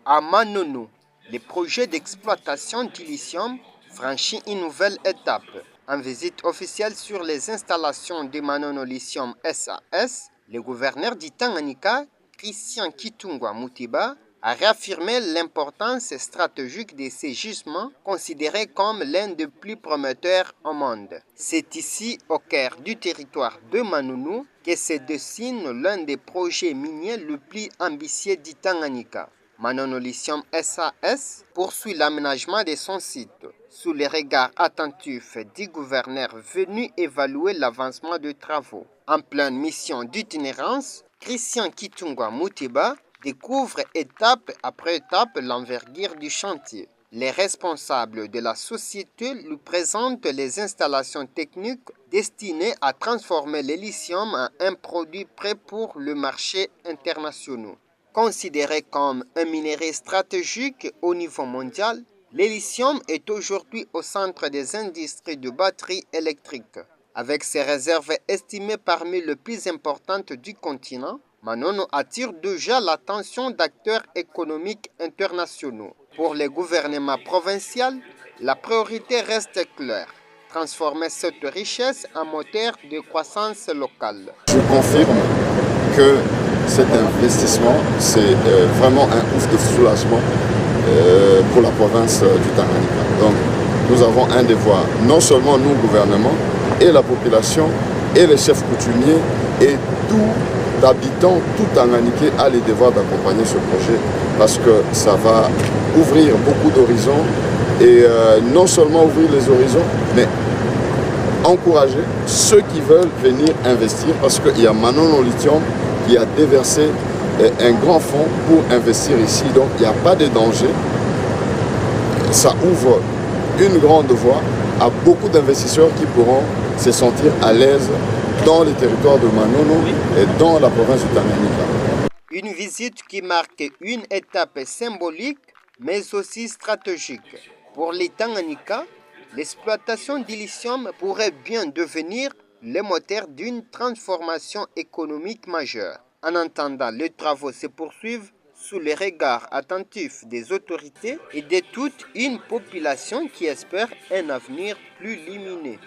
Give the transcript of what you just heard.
À Manono, le projet d'exploitation du lithium franchit une nouvelle étape. En visite officielle sur les installations de Manono Lithium SAS, le gouverneur du Tanganyika, Christian Kitungwa Mutiba, a réaffirmé l'importance stratégique de ces gisements considérés comme l'un des plus prometteurs au monde. C'est ici, au cœur du territoire de Manono, que se dessine l'un des projets miniers les plus ambitieux du Tanganyika. Manono Lithium SAS poursuit l'aménagement de son site sous les regards attentifs du gouverneur venu évaluer l'avancement des travaux. En pleine mission d'itinérance, Christian Kitungwa Mutiba découvre étape après étape l'envergure du chantier. Les responsables de la société lui présentent les installations techniques destinées à transformer le lithium en un produit prêt pour le marché international. Considéré comme un minerai stratégique au niveau mondial, le lithium est aujourd'hui au centre des industries de batteries électriques. Avec ses réserves estimées parmi les plus importantes du continent, Manono attire déjà l'attention d'acteurs économiques internationaux. Pour le gouvernement provincial, la priorité reste claire: transformer cette richesse en moteur de croissance locale. Je confirme que cet investissement, c'est vraiment un ouf de soulagement pour la province du Tanganyika. Donc, nous avons un devoir, non seulement nous, gouvernement, et la population, et les chefs coutumiers, et tout habitant, tout Tanganyika a le devoir d'accompagner ce projet parce que ça va ouvrir beaucoup d'horizons et non seulement ouvrir les horizons, mais encourager ceux qui veulent venir investir parce qu'il y a Manono Lithium qui a déversé un grand fonds pour investir ici. Donc il n'y a pas de danger. Ça ouvre une grande voie à beaucoup d'investisseurs qui pourront se sentir à l'aise dans les territoires de Manono et dans la province du Tanganyika. Une visite qui marque une étape symbolique mais aussi stratégique. Pour les Tanganyika, l'exploitation du lithium pourrait bien devenir le moteur d'une transformation économique majeure. En attendant, les travaux se poursuivent sous les regards attentifs des autorités et de toute une population qui espère un avenir plus lumineux.